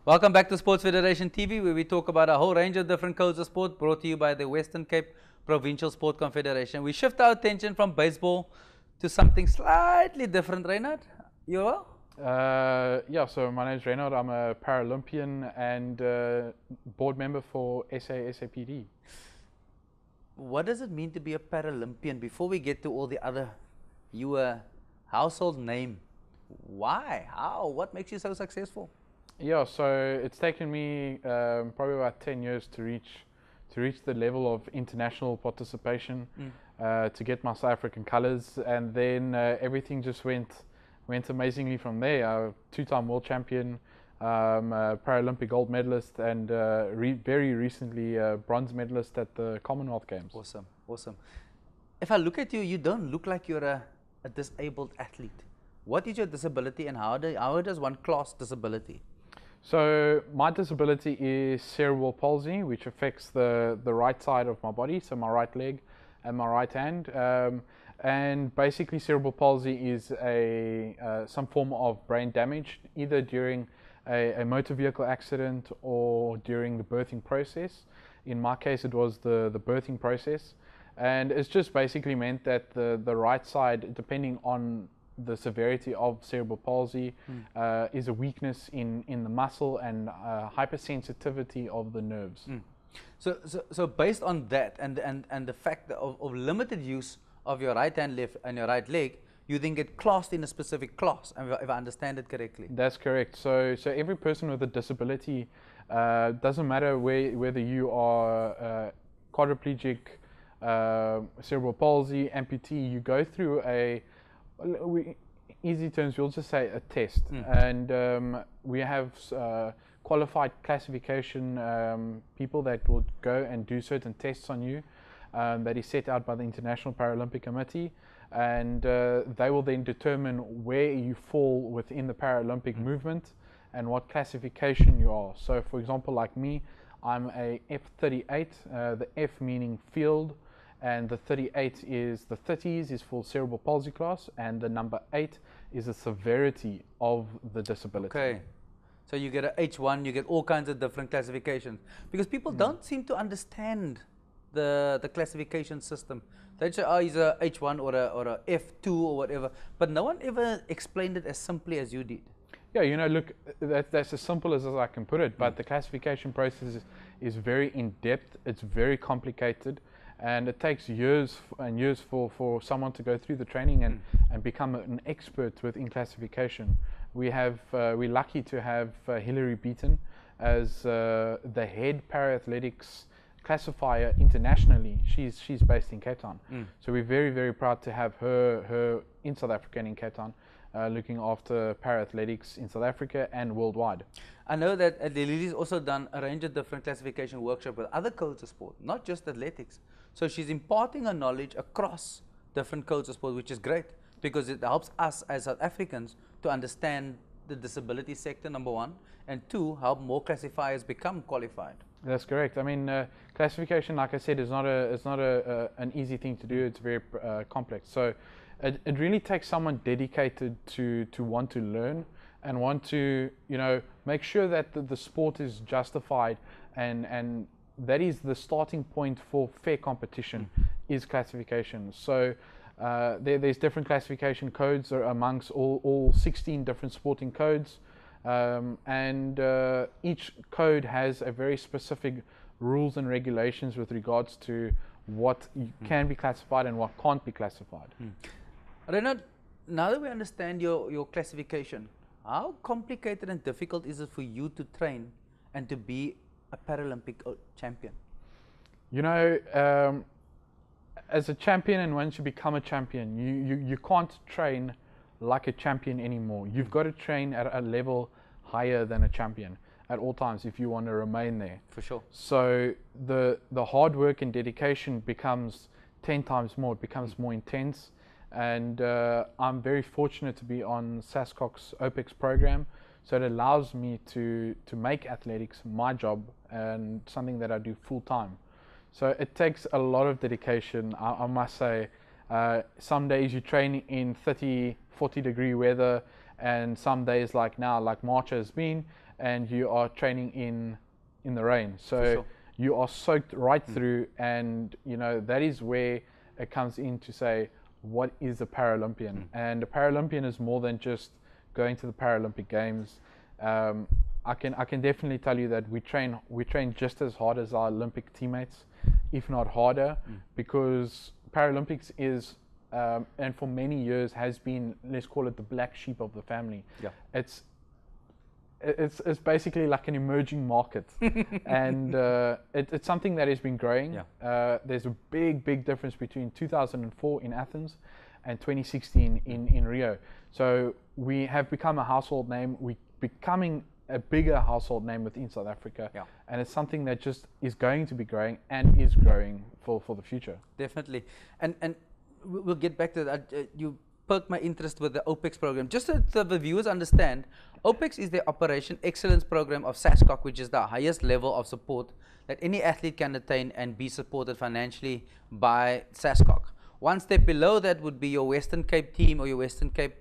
Welcome back to Sports Federation TV, where we talk about a whole range of different codes of sport brought to you by the Western Cape Provincial Sport Confederation. We shift our attention from baseball to something slightly different. Reynard, you well? Yeah, so my name is Reynard. I'm a Paralympian and board member for SAPD. What does it mean to be a Paralympian? Before we get to all the other, you a household name. Why? How? What makes you so successful? Yeah, so it's taken me probably about 10 years to reach the level of international participation, to get my South African colours, and then everything just went amazingly from there. Two-time world champion, Paralympic gold medalist, and very recently bronze medalist at the Commonwealth Games. Awesome, awesome. If I look at you, you don't look like you're a disabled athlete. What is your disability, and how does one class disability? So my disability is cerebral palsy, which affects the right side of my body, so my right leg and my right hand. And basically cerebral palsy is some form of brain damage, either during a motor vehicle accident or during the birthing process. In my case, it was the birthing process. And it's just basically meant that the right side, depending on the severity of cerebral palsy, is a weakness in the muscle and hypersensitivity of the nerves. So based on that and the fact of limited use of your right hand, left, and your right leg, you then get classed in a specific class, if I understand it correctly. That's correct. So every person with a disability, doesn't matter whether you are quadriplegic, cerebral palsy, amputee, you go through easy terms, we'll just say a test. And we have qualified classification people that will go and do certain tests on you, that is set out by the International Paralympic Committee, and they will then determine where you fall within the Paralympic movement and what classification you are. So for example, like me, I'm a F38, the F meaning field, and the 38 is the 30s is for cerebral palsy class, and the number 8 is the severity of the disability. Okay, so you get a H1, you get all kinds of different classifications, because people don't seem to understand the classification system. They say, oh, he's a H1 or a F2 or whatever, but no one ever explained it as simply as you did. Yeah, you know, look, that's as simple as I can put it, but the classification process is very in-depth, it's very complicated, and it takes years and years for someone to go through the training and become an expert within classification. We're lucky to have Hilary Beaton as the head para-athletics classifier internationally. She's based in Cape Town. So we're very, very proud to have her in South Africa and in Cape Town, looking after para-athletics in South Africa and worldwide. I know that Lily's also done a range of different classification workshops with other codes of sport, not just athletics. So she's imparting her knowledge across different codes of sport, which is great, because it helps us as South Africans to understand the disability sector, number one, and two, how more classifiers become qualified. That's correct. I mean, classification, like I said, is not an easy thing to do. It's very complex. So it really takes someone dedicated to want to learn and want to, you know, make sure that the sport is justified, and that is the starting point for fair competition, is classification. So there's different classification codes amongst all 16 different sporting codes, and each code has a very specific rules and regulations with regards to what can be classified and what can't be classified. Reynard, now that we understand your classification, how complicated and difficult is it for you to train and to be a Paralympic champion? You know, as a champion, and once you become a champion, you can't train like a champion anymore. You've got to train at a level higher than a champion at all times if you want to remain there. For sure. So the hard work and dedication becomes 10 times more. It becomes more intense. And I'm very fortunate to be on SASCOC's OPEX program, so it allows me to make athletics my job and something that I do full time. So it takes a lot of dedication, I must say. Some days you train in 30, 40 degree weather, and some days like now, like March has been, and you are training in the rain. So sure. you are soaked right through, and you know that is where it comes in to say, what is a Paralympian? And a Paralympian is more than just going to the Paralympic Games. I can definitely tell you that we train just as hard as our Olympic teammates, if not harder, because Paralympics is and for many years has been, let's call it, the black sheep of the family. Yeah. It's basically like an emerging market, and it's something that has been growing. Yeah. There's a big difference between 2004 in Athens and 2016 in Rio. So we have become a household name. We're becoming a bigger household name within South Africa, Yeah. and it's something that just is going to be growing and is growing for the future. Definitely. And we'll get back to that. You perked my interest with the OPEX program. Just so the viewers understand, OPEX is the Operation Excellence Program of SASCOC, which is the highest level of support that any athlete can attain and be supported financially by SASCOC. One step below that would be your Western Cape team or your Western Cape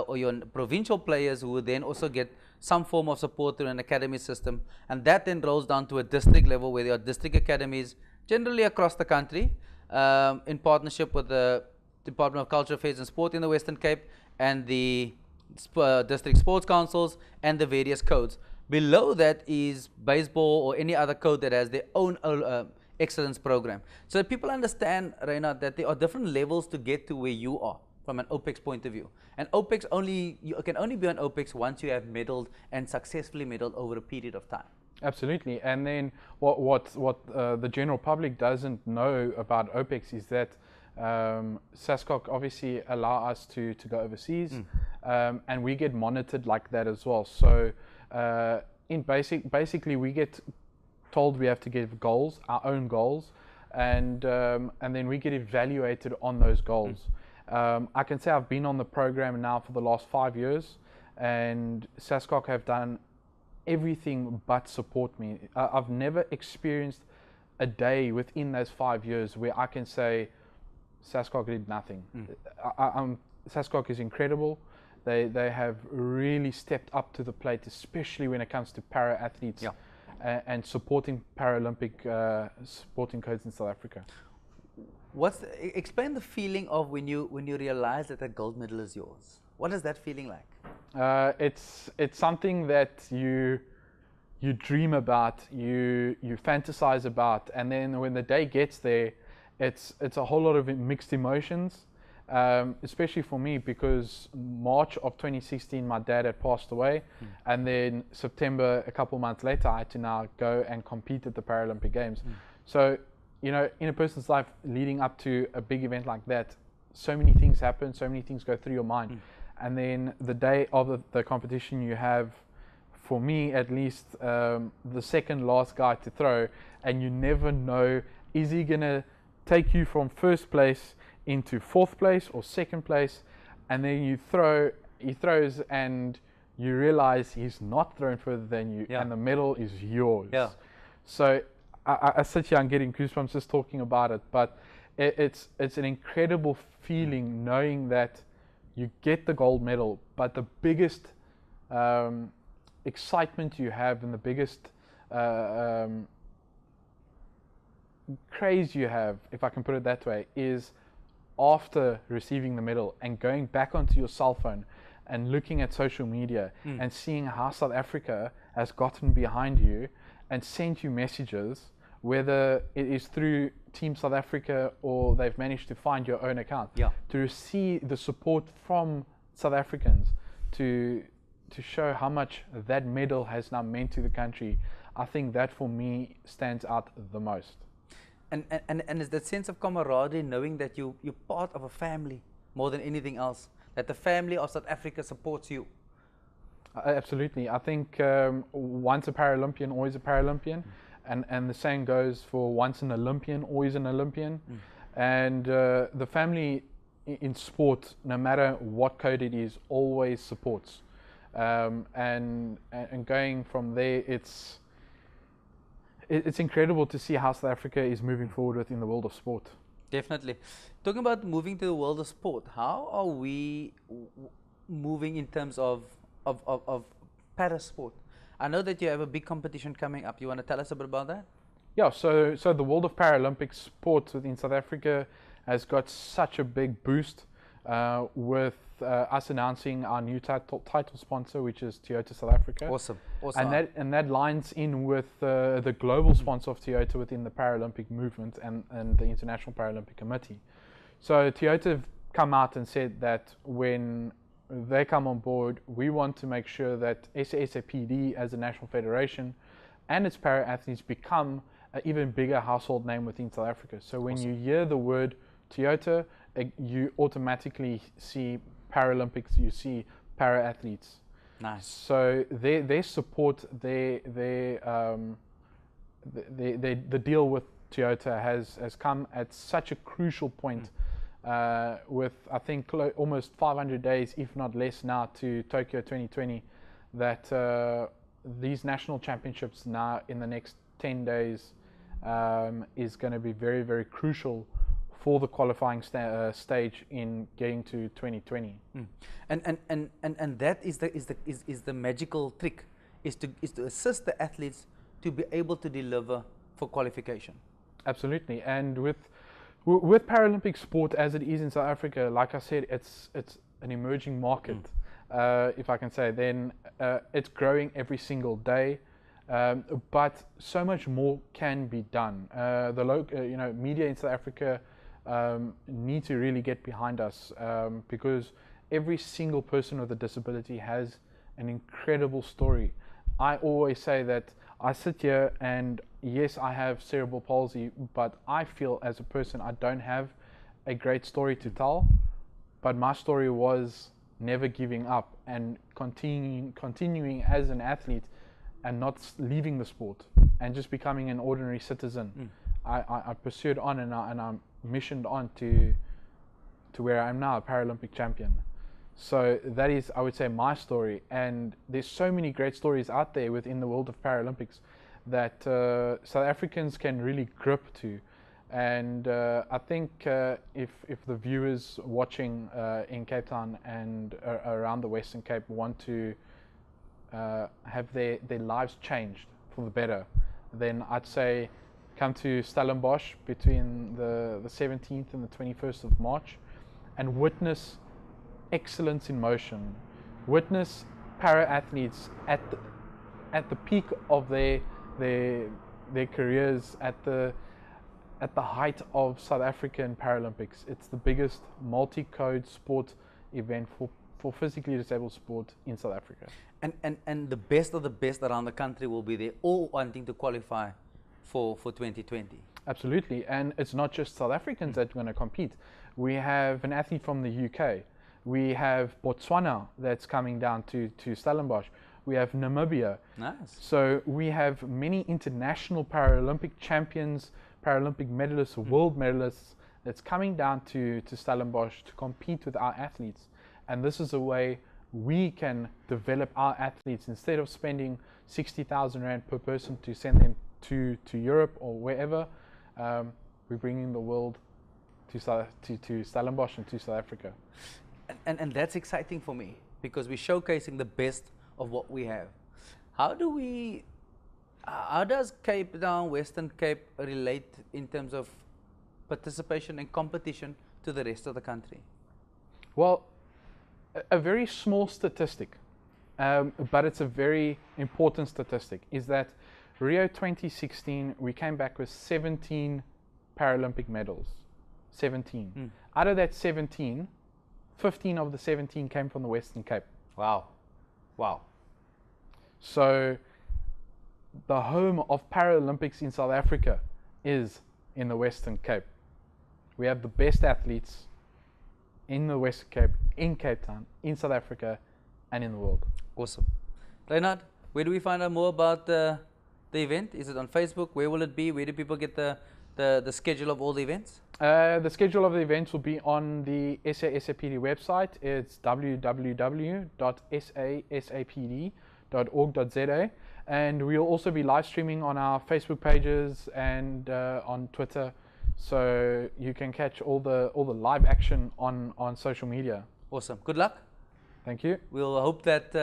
or your provincial players, who would then also get some form of support through an academy system, and that then rolls down to a district level where there are district academies generally across the country, in partnership with the Department of Culture Affairs and Sport in the Western Cape and the district sports councils and the various codes. Below that is baseball or any other code that has their own excellence program. So that people understand, Reinhard, that there are different levels to get to where you are from an OPEX point of view. And OPEX you can only be on OPEX once you have medaled and successfully medaled over a period of time. Absolutely. And then what the general public doesn't know about OPEX is that SASCOC obviously allow us to go overseas, and we get monitored like that as well. So basically we get told we have to give goals, our own goals, and then we get evaluated on those goals. I can say I've been on the program now for the last 5 years, and SASCOC have done everything but support me. I've never experienced a day within those 5 years where I can say SASCOC did nothing. SASCOC is incredible. They have really stepped up to the plate, especially when it comes to para athletes. Yeah. And supporting Paralympic sporting codes in South Africa. Explain the feeling of when you realize that a gold medal is yours. What is that feeling like? It's something that you dream about, you fantasize about, and then when the day gets there, it's a whole lot of mixed emotions. Especially for me, because March of 2016 my dad had passed away, and then September, a couple months later, I had to now go and compete at the Paralympic Games. So, you know, in a person's life leading up to a big event like that, so many things happen, so many things go through your mind. And then the day of the competition, you have, for me at least, the second last guy to throw, and you never know, is he gonna take you from first place into fourth place or second place, and then he throws and you realize he's not thrown further than you, and the medal is yours. So I sit here and getting goosebumps just talking about it, but it's an incredible feeling knowing that you get the gold medal, but the biggest excitement you have and the biggest craze you have, if I can put it that way, is after receiving the medal and going back onto your cell phone and looking at social media and seeing how South Africa has gotten behind you and sent you messages, whether it is through Team South Africa or they've managed to find your own account, to see the support from South Africans to show how much that medal has now meant to the country. I think that for me stands out the most. And it's that sense of camaraderie, knowing that you're part of a family more than anything else, that the family of South Africa supports you. Absolutely. I think once a Paralympian, always a Paralympian. And the saying goes for once an Olympian, always an Olympian. And the family in sport, no matter what code it is, always supports. And going from there, it's incredible to see how South Africa is moving forward within the world of sport. Definitely. Talking about moving to the world of sport, how are we moving in terms of para sport? I know that you have a big competition coming up. You want to tell us a bit about that? Yeah, so the world of Paralympic sport within South Africa has got such a big boost with us announcing our new title sponsor, which is Toyota South Africa. Awesome, awesome. And that lines in with the global sponsor of Toyota within the Paralympic movement and the International Paralympic Committee. So Toyota have come out and said that when they come on board, we want to make sure that SAPD as a national federation and its para-athletes become an even bigger household name within South Africa. So when you hear the word Toyota, you automatically see Paralympics, you see para-athletes. Nice. So their support, the deal with Toyota has come at such a crucial point. With I think almost 500 days, if not less now, to Tokyo 2020, that these national championships now in the next 10 days is going to be very, very crucial for the qualifying stage in getting to 2020. And that is the magical trick, is to assist the athletes to be able to deliver for qualification. Absolutely. And with Paralympic sport as it is in South Africa, like I said, it's an emerging market, if I can say. Then it's growing every single day, but so much more can be done. The local, media in South Africa need to really get behind us, because every single person with a disability has an incredible story. I always say that I sit here and yes, I have cerebral palsy, but I feel as a person I don't have a great story to tell, but my story was never giving up and continuing as an athlete and not leaving the sport and just becoming an ordinary citizen. I pursued on and I'm missioned on to where I am now, a Paralympic champion. So that is, I would say, my story. And there's so many great stories out there within the world of Paralympics that South Africans can really grip to. And I think if the viewers watching in Cape Town and around the Western Cape want to have their lives changed for the better, then I'd say come to Stellenbosch between the 17th and the 21st of March and witness excellence in motion, witness para-athletes at the peak of their careers, at the height of South African Paralympics. It's the biggest multi-code sport event for physically disabled sport in South Africa. And the best of the best around the country will be there, all wanting to qualify for 2020. Absolutely, and it's not just South Africans that are going to compete. We have an athlete from the UK. We have Botswana that's coming down to Stellenbosch. We have Namibia. Nice. So we have many international Paralympic champions, Paralympic medalists, world medalists that's coming down to Stellenbosch to compete with our athletes. And this is a way we can develop our athletes. Instead of spending 60,000 Rand per person to send them to Europe or wherever, we're bringing the world to Stellenbosch and to South Africa. And that's exciting for me, because we're showcasing the best of what we have. How does Cape Town, Western Cape relate in terms of participation and competition to the rest of the country? Well, a very small statistic, but it's a very important statistic, is that Rio 2016, we came back with 17 Paralympic medals. 17. Out of that 17, 15 of the 17 came from the Western Cape. Wow. Wow. So the home of Paralympics in South Africa is in the Western Cape. We have the best athletes in the Western Cape, in Cape Town, in South Africa, and in the world. Awesome. Reinhard, where do we find out more about the event? Is it on Facebook? Where will it be? Where do people get the schedule of all the events? The schedule of the events will be on the SASAPD website. It's www.sasapd.org.za, and we'll also be live streaming on our Facebook pages and on Twitter, so you can catch all the live action on social media. Awesome. Good luck. Thank you. We'll hope that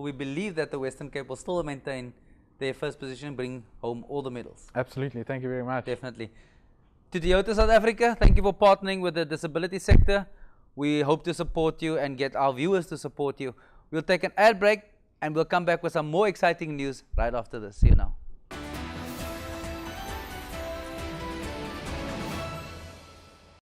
we believe that the Western Cape will still maintain their first position, bring home all the medals. Absolutely. Thank you very much. Definitely. To Toyota South Africa, thank you for partnering with the disability sector. We hope to support you and get our viewers to support you. We'll take an ad break and we'll come back with some more exciting news right after this. See you now.